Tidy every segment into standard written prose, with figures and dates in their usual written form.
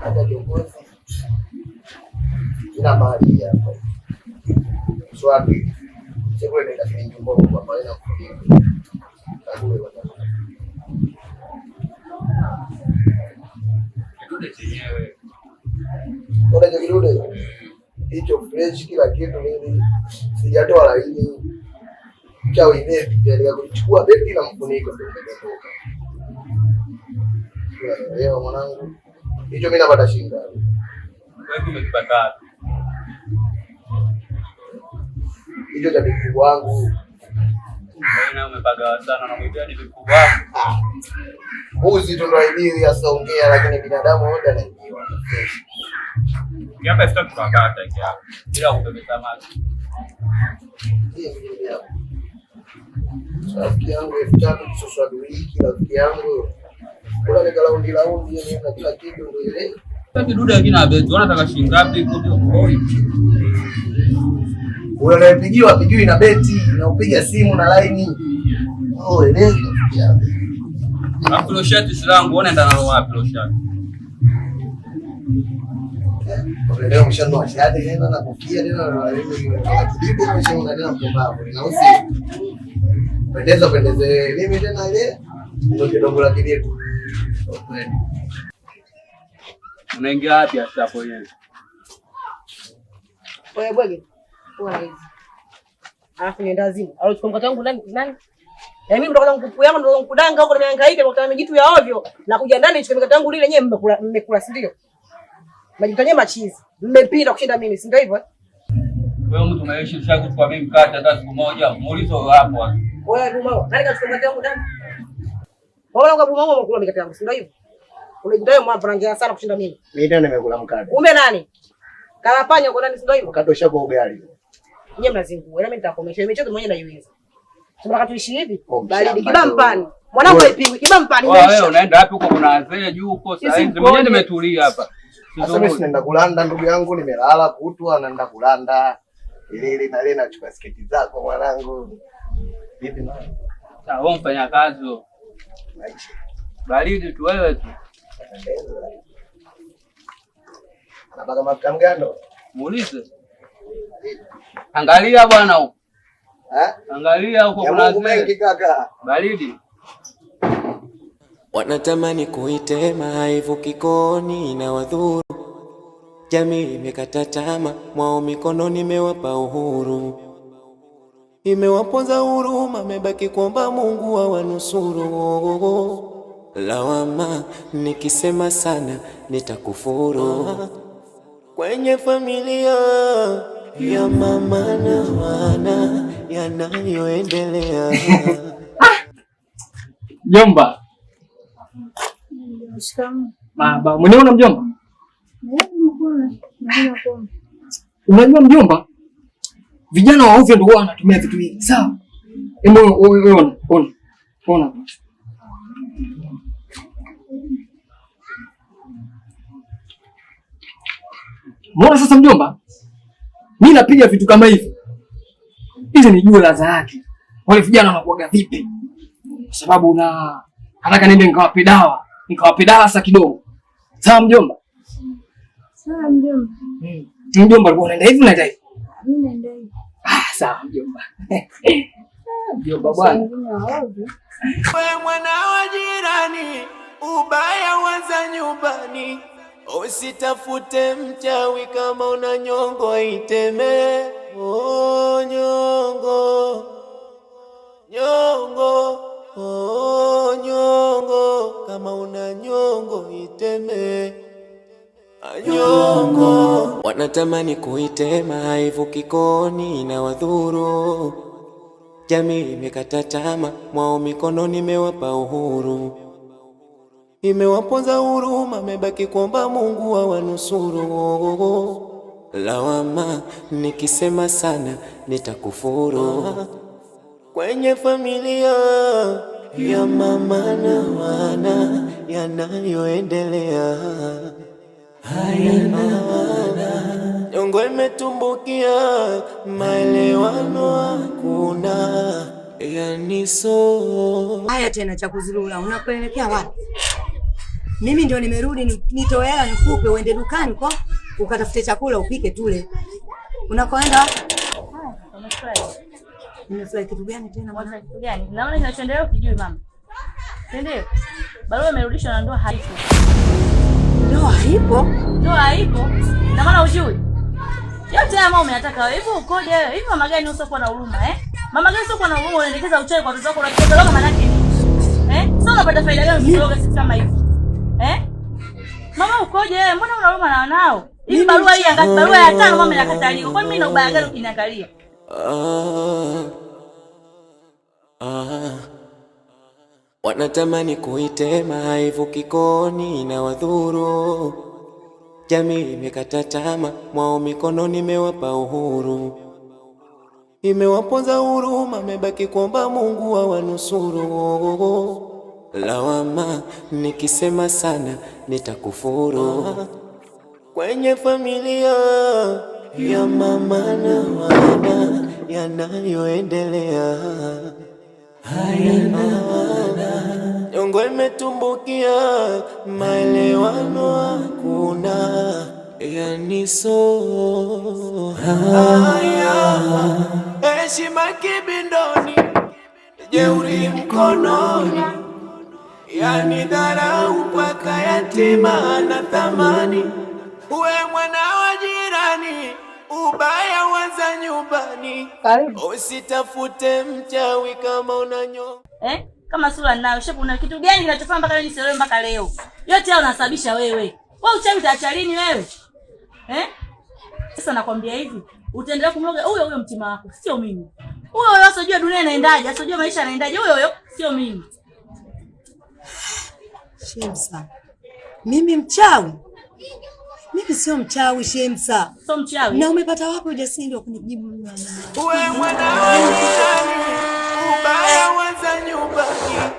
Ada kiongozi ina mahali hapo swali sio ile katika nyumba kwa maana kidude chenyewe kuna kidude hicho fresh kila kitu mimi sijatoa laini chao ile ndio kuchukua beti na mfuniko ndio umetoka. Leo mwanangu hicho mimi napata shinda. Wewe umekipata hicho cha bibi wangu. Wewe na umepaga sana na mwibia ni bibi wangu. Mbuzi tu ndo aibiwi asaongea, lakini binadamu wote anaibiwa. Hapa sitaki kupakata hiki hapa. Bila kubebeza maji. Rafiki yangu 3,000 kisoswa wiki, rafiki yangu. Kuna ni laundi na kila kitu ndio ile. Sasa kidude kina abezo anataka shilingi ngapi huko boy? Wewe unapigiwa pigiwi na beti, na upiga simu na line. Oh, eleza pia. Hapo lo shati silangu unaenda nalo wapi lo shati? Leo mshando shati nenda na kofia nenda na kidibu mshando nenda mpembapo. Na usi. Pendeze mimi tena ile ndio kidogo la kidibu. Unaingia wapi hapo yeye? Wewe bwege. Poa hizi. Alafu ni ndazimu. Au chukua mkate wangu nani? Na mimi ndo kuku yangu ndo kudanga huko nimehangaika kwa kutana mijitu ya ovyo na kuja ndani chukua mkate wangu lile nyewe mmekula si ndio? Majitu yenyewe machizi. Mmepinda kushinda mimi si ndio hivyo? Wewe mtu umeishi ushaku kwa mimi mkate hata siku moja muulizo hapo. Wewe Bumao, nani kachukua mkate wangu ndani? Wewe kwa Bumao umekula mkate wangu si ndio hivyo? Unajidai mwa rangia sana kushinda mimi. Mimi ndio nimekula mkate. Ume nani? Kalapanya uko ndani si ndio hivyo? Mkate ushako ugali. Nyewe mnazingua. Ila mimi nitakomesha. Michezo mwenyewe naiweza. Tunataka tuishi hivi? Baridi kibampani. Mwanangu haipigwi kibampani. Wewe unaenda wapi huko kuna wazee juu huko sasa hivi mwenyewe nimetulia hapa. Sasa mimi sinaenda kulanda ndugu yangu nimelala kutwa naenda kulanda. Ile na ile nachukua sketi zako mwanangu. Vipi na? Sasa wewe mfanya kazi wewe. Maisha. Baridi tu wewe tu. Anataka mafuta mgando? Muulize. Angalia bwana huko. Angalia huko kuna mengi kaka. Baridi. Wanatamani kuitema haivu kikoni na wadhuru. Jamii imekata tamaa, mwao mikononi imewapa uhuru. Imewaponza huruma, mebaki kuomba Mungu awanusuru. Lawama nikisema sana nitakufuru. Kwenye familia ya mama na wana yanayoendelea. Mjomba. Baba, mwenyeona mjomba? Unajua mjomba? Vijana wa ovyo ndio wanatumia vitu hivi. Sawa? Wewe ona. Mbona sasa mjomba? Mimi napiga vitu kama hivi. Hizi ni jua za yake. Wale vijana wanakuaga vipi? Kwa sababu nataka niende nikawape dawa sasa kidogo. Sawa mjomba? Sawa mjomba. Mjomba alikuwa anaenda hivi unaenda hivi? Mimi naenda hivi. Sawa mjomba. Mjomba bwana. Wewe mwana wa jirani, ubaya waza nyumbani. Usitafute mchawi kama una nyongo iteme. Oh nyongo. Oh nyongo, kama una nyongo iteme. Nyongo wanatamani kuitema haivu kikoni na wadhuru. Jamii imekata tamaa, mwao mikononi imewapa uhuru. Imewaponza huruma, mebaki kuomba Mungu awanusuru. Lawama nikisema sana nitakufuru. Kwenye familia ya mama na wana yanayoendelea. Nyongo imetumbukia, maelewano hakuna, yani haya tena cha kuzurura. Unakuelekea wapi? Mimi ndio nimerudi nitoe hela nikupe uende dukani kwa ukatafute chakula upike tule. Unakoenda? Nimefurahi kitu gani tena mwana? Kitu gani? Naona kinachoendelea ukijui mama. Ndio. Barua imerudishwa na ndoa haipo. Ndoa haipo? Ndoa haipo. Na maana ujui. Yote haya mama unataka wewe hivyo ukoje wewe? Hivi mama gani usiokuwa na huruma Mama gani usiokuwa na huruma unaendekeza uchawi kwa watoto wako unataka maana yake nini? Sasa unapata faida gani ukiloga sisi kama hivi? Mama ukoje wewe? Mbona una huruma na wanao? Hii barua hii angalia barua ya 5 mama inakataliwa. Kwa mimi na ubaya gani ukiniangalia? Wanatamani kuitema haivuki koni na wadhuru. Jamii imekata tamaa, mwao mikononi imewapa uhuru. Imewaponza huruma, mebaki kuomba Mungu awanusuru. Lawama nikisema sana nitakufuru. Kwenye familia ya mama na wana yanayoendelea nyongo imetumbukia, maelewano hakuna, yani heshima kibindoni, jeuri mkononi, yani dharau mpaka yatima na thamani. Uwe mwana wa jirani, ubaya waza nyumbani. Usitafute mchawi kama unanyo. Kama sura ninayo, shepu una kitu gani kinachofanya mpaka wewe nisielewe mpaka leo? Yote hao unasababisha wewe. Wewe uchawi utaacha lini wewe? Sasa nakwambia hivi, utaendelea kumloga huyo mtima wako, sio mimi. Huyo asijue dunia inaendaje, asijue maisha yanaendaje, huyo sio mimi. Shemsa. Mimi mchawi? Mimi sio mchawi Shemsa. Sio mchawi. Na umepata wapi ujasiri wa kunijibu mimi? Uwe mwana wa jirani, ubaya waza nyumbani.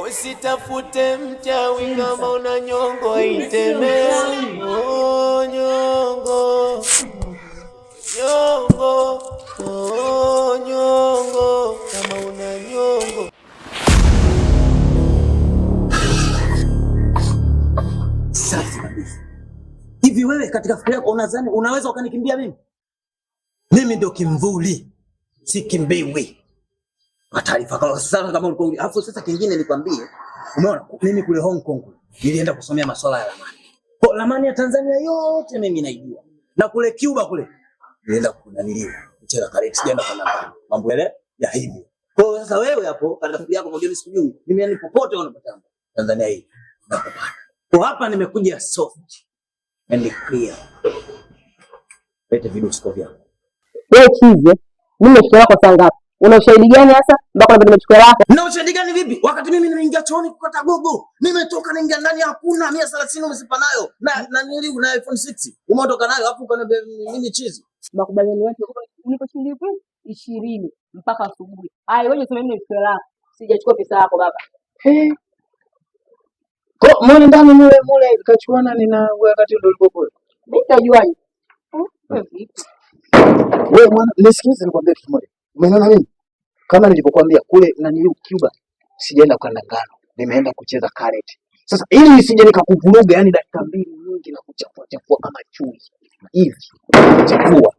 Usitafute mchawi kama una nyongo iteme. Nyongo. Nyongo. Nyongo kama una nyongo. Safi kabisa. Hivi wewe katika fikra yako unadhani unaweza ukanikimbia mimi? Mimi ndio kimvuli, si kimbiwi. Kwa taarifa kwa sasa kama ulikuwa alafu sasa kingine nikwambie, umeona mimi kule Hong Kong nilienda kusomea masuala ya ramani. Kwa ramani ya Tanzania yote mimi naijua. Na kule Cuba kule nilienda kunaniliwa. Kucheza karate sijaenda kwa namba. Mambo yale ya hivi. Kwa sasa wewe hapo katika fikra yako unajua sikujui. Mimi yani popote unapotaka Tanzania hii nakupata. Kwa hapa nimekuja soft and clear. Lete vidosko vyako. Wewe chize, mimi nimechukua kwa saa ngapi? Una ushahidi gani hasa mpaka unabidi nimechukua lako? Na ushahidi gani vipi? Wakati mimi nimeingia chooni kukata gogo, nimetoka naingia ndani hakuna 130 umesipa nayo. Na nili na iPhone 6. Umeondoka nayo hapo kana mimi chizi. Makubaliano yetu ulipo shilingi 20 mpaka asubuhi. Ai wewe useme mimi nimechukua lako. Sijachukua pesa yako baba. Kwa mbona ndani mule kachukua nani na wakati ndio ulipokuwa? Mimi tajuaje? Wewe mwana nisikilize nikwambie kitu moja. Umeona mimi? Kama nilipokuambia kule na New Cuba sijaenda kwa ngano. Nimeenda kucheza karate. Sasa ili nisije nikakuvuruga yani dakika 2 nyingi na kuchafua kama chui. Hivi. Chafua.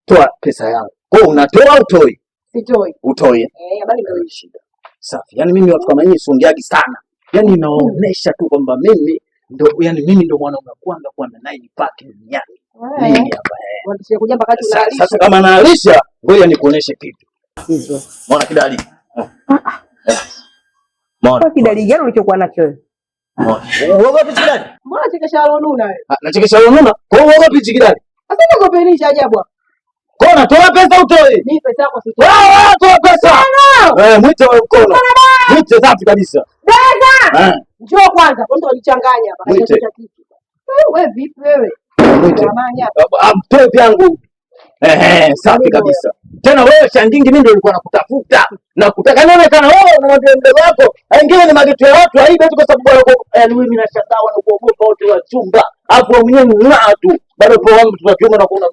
Toa pesa yangu. Kwa unatoa utoi? Sitoi. Utoi. Habari ndio shida. Safi. Yaani mimi watu kama nyinyi songeagi sana. Yaani inaonesha tu kwamba mimi ndo mwanaume wa kwanza kuwa naye nipake duniani. Mimi hapa Wanataka kuja mpaka tu unalisha. Sasa kama naalisha, ngoja nikuoneshe kitu. Mbona kidali? Mbona kidali gani ulichokuwa nacho wewe? Uoga pichi kidali? Mbona chekesha alonuna wewe? Nachekesha alonuna? Kwa hiyo uoga pichi kidali? Sasa unagopenisha ajabu hapo. Kwa natoa pesa utoe. Mimi pesa yako sitoi. Toa pesa. Mwite wewe mkono. Mwite safi kabisa. Dada! Njoo kwanza, ndo alichanganya hapa. Wewe vipi wewe? Jamani hapa. Mtoe vyangu. Safi kabisa. Tena wewe Shangingi mimi ndio nilikuwa nakutafuta. Nakutaka nionekana wewe unamwambia mdogo wako. Wengine ni mageto ya watu aibe tu kwa sababu wako mimi nashangaa wanakuogopa wote wa chumba. Alafu mwenyewe ng'aa tu. Bado kwa wangu tunakiona na kuna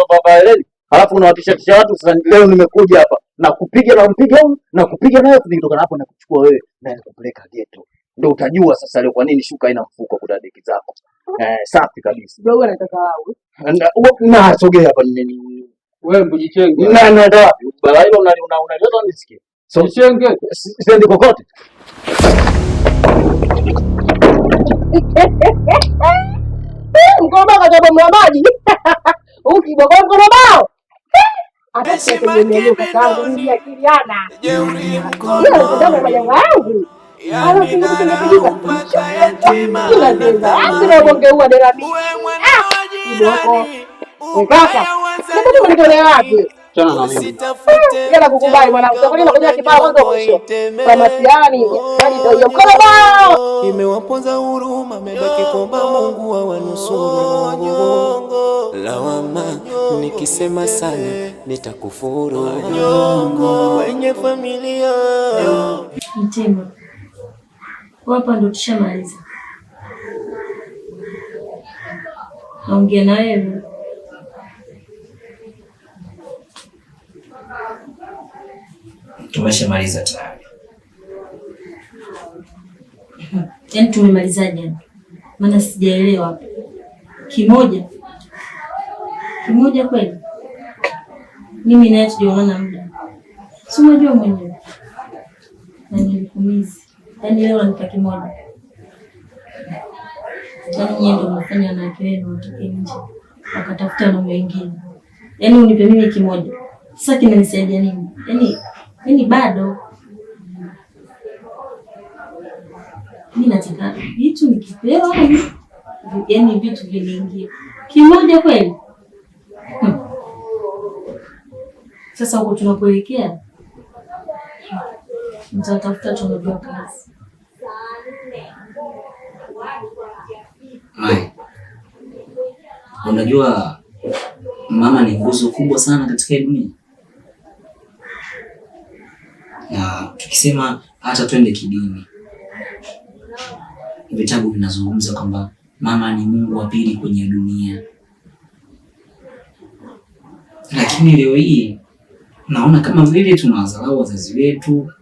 baba eleni. Alafu unawatisha watu sasa leo nimekuja hapa na kupiga na mpiga huyu na kupiga nayo nikitoka hapo na kuchukua wewe na nikupeleka ghetto. Ndio utajua sasa leo kwa nini shuka ina mfuko kudadeki zako. Safi kabisa. Ndio wewe unataka au? Na sogea hapa nini? Wewe mbujichenge. Na ndio wapi? Bala hilo unaleta nisikie. So chenge. Siendi kokote. Mkoba kwa sababu ya maji. Ukiboga mkoba bao. Hata sikutegemea kakaangu mimi akiliana. jeuri mkono Hiyo ndio moja wangu. yani nalauka yatima Kila ndio. Hakuna bonge huwa derabi. uwe mwana wa jirani Kaka. Sasa unanitolea wapi? Chana na mimi. usitafute Yala kukubali mwanangu. Sasa unakuja kibao mwanzo mwisho. Kwa masiani, yani ndio mkoba bao. imewaponza huruma, amebaki kwamba Mungu awanusuru. Nyongo lawama, nikisema sana nitakufuru. Nyongo kwenye familia. Mtima, hapa ndo tushamaliza. Naongea na wewe. Tumeshamaliza tayari. Yaani tumemalizaje? Maana sijaelewa. Kimoja kweli? Mimi naye tujaonana muda. Si unajua mwenyewe. Na nilikumizi. Yaani leo nipa kimoja. Yaani nyie ndio mnafanya na wenu watoke nje. Wakatafuta na wengine. Yaani unipe mimi kimoja. Sasa kinanisaidia nini? Yaani bado mimi nataka vitu nikipewa, yaani vitu vinaingia. Kimoja kweli? Sasa huko tunapoelekea mtatafuta tunajua kazi. Mai, unajua mama ni nguzo kubwa sana katika hii dunia. Na tukisema hata twende kidini, vitabu vinazungumza kwamba mama ni Mungu wa pili kwenye dunia. Lakini leo hii naona kama vile tunawadharau wazazi wetu,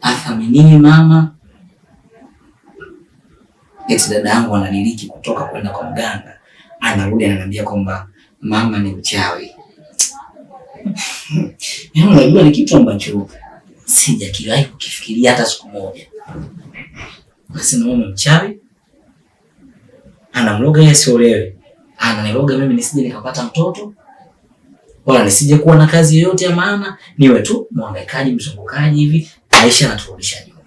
athaminiwe mama. Eti dada yangu ananiliki kutoka kwenda kwa mganga, anarudi ananiambia kwamba mama ni mchawi. Yaani unajua ni kitu ambacho sijakiwahi kukifikiria hata siku moja. Basi na mama mchawi anamloga yeye asiolewe, ananiloga mimi nisije nikapata mtoto, wala nisije kuwa na kazi yoyote ya maana, niwe tu mwangaikaji mzungukaji hivi, maisha yanaturudisha nyuma.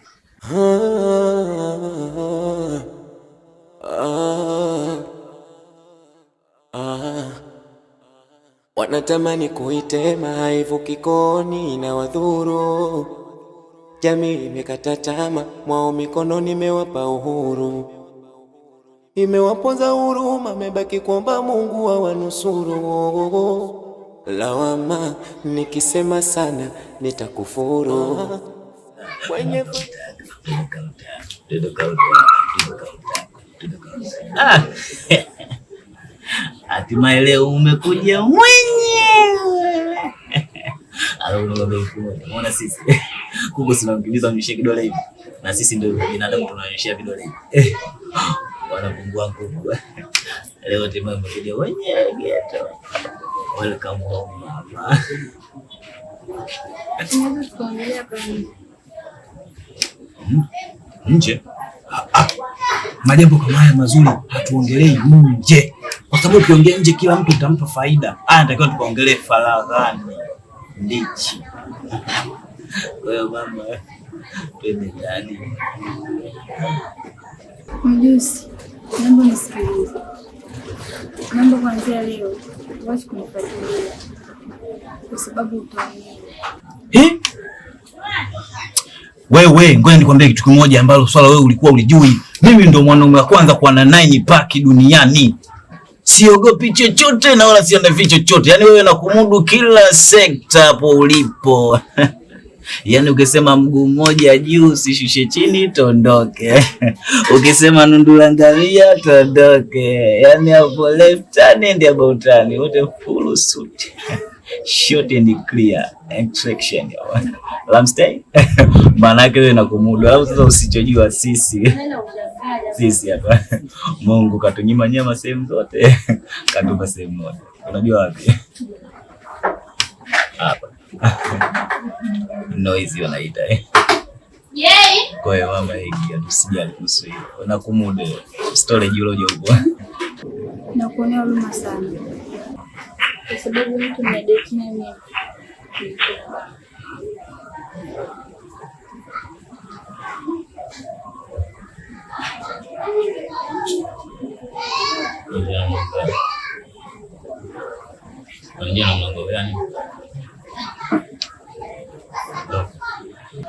Wanatamani kuitema haivuki koni na wadhuru. Jamii imekata tamaa, mwao mikononi imewapa uhuru. Imewaponza huruma, amebaki kwamba Mungu awanusuru. Lawama, nikisema sana nitakufuru. Kwenye Hatimaye leo umekuja mwenyewe. Unaona sisi kubwa tunamkimbiza mnyoshe kidole hivi. Na sisi ndio binadamu tunanyeshia vidole hivi. Bwana Mungu wangu. Leo hatimaye umekuja mwenyewe ghetto. Welcome home mama. Nje? Majambo kama haya mazuri hatuongelei nje. Kwa sababu ukiongea nje kila mtu utampa faida. Anatakiwa tukaongelee faraghani. Ndichi. Kwa hiyo mama, twende ndani. Mjusi, naomba nisikilize. Naomba kuanzia leo uache kunifuatilia kwa sababu utaumia. Wewe, ngoja nikwambie kitu kimoja ambalo swala wewe ulikuwa ulijui. Mimi ndo mwanaume wa kwanza kuwa na 9 pack duniani. Siogopi chochote na wala siandavi chochote. Yaani wewe nakumudu kila sekta hapo ulipo. Yaani ukisema mguu mmoja juu usishushe chini tondoke. Ukisema nundula ngamia tondoke. Yaani hapo left turn and about turn. Wote full suit. Short and clear. Extraction. Lamstay. Manake wewe nakumudu. Alafu sasa usichojua sisi. Sisi hapa. Mungu katunyima nyama sehemu zote. Katupa sehemu moja. Unajua wapi? Hapa. Noise wanaita Kwa hiyo mama hiki atusijali kuhusu hiyo. Nakumudu. Storage uloje huko. Nakuonea huruma sana. Kwa sababu mtu mnadate na mimi.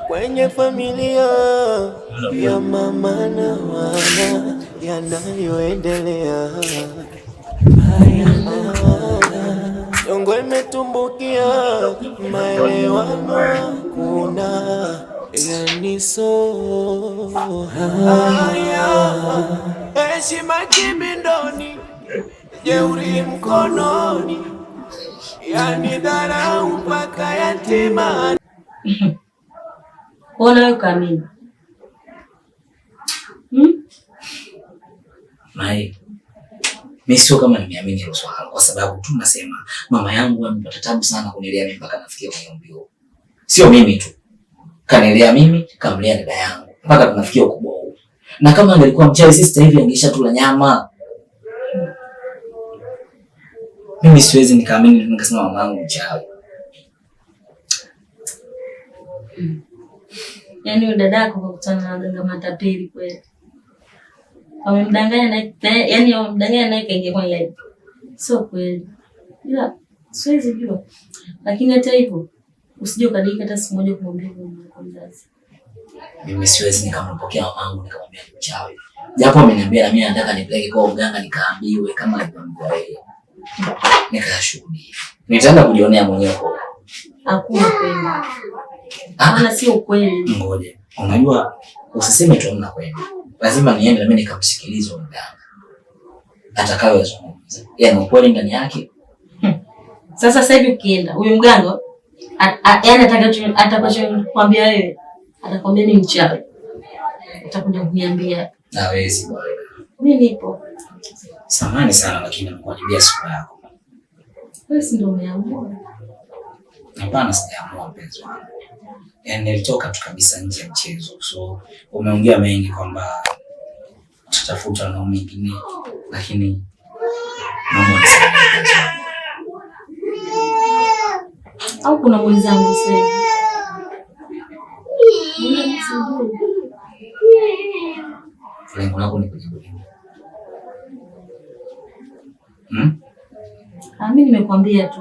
Kwenye familia ya mama na wana yanayoendelea, Jongo imetumbukia, maelewano hakuna, yani so haya, heshima kibindoni, jeuri mkononi, yani dharau mpaka yatima. Ona wewe kamini. Mai, mimi sio kama nimeamini hilo swala, kwa sababu tu nasema mama yangu amepata tabu sana kunilea mimi mpaka nafikia kwenye umri huu. Sio mimi tu. Kanilea mimi, kamlea dada yangu mpaka tunafikia ukubwa huu. Na kama angelikuwa mchawi sister hivi angeshatula nyama. Mimi siwezi nikaamini nikasema mama yangu mchawi. Yaani dadako kakutana na waganga matapeli kweli. Wamemdanganya na yaani wamemdanganya naye kaingia kwa live. Sio kweli. Ila siwezi jua. Lakini hata hivyo usije ukadika hata siku moja kumwambia kwa mzazi. Mimi siwezi nikampokea mamangu nikamwambia ni mchawi. Japo ameniambia na mimi nataka nipeleke kwa mganga nikaambiwe kama alivyoambia yeye. Nikashuhudia. Nitaenda kujionea mwenyewe. Hakuna kweli. Maana sio kweli. Ngoja. Unajua usiseme tu mna kweli. Lazima niende na mimi nikamsikilize mganga. Atakayozungumza. Yaani ukweli ndani yake. Sasa hivi ukienda huyo mganga yaani atakachokuambia wewe atakwambia ni mchawi. Utakuja kuniambia. Hawezi bwana. Mimi nipo. Samahani sana lakini nakuharibia siku yako. Wewe si ndio umeamua? Hapana, sijaamua mpenzi wangu. Yaani nilitoka tu kabisa nje ya mchezo. So umeongea mengi kwamba tutafuta na mwingine lakini mambo au kuna mwenzangu sasa. Lengo lako ni kujibu. Mimi nimekwambia tu.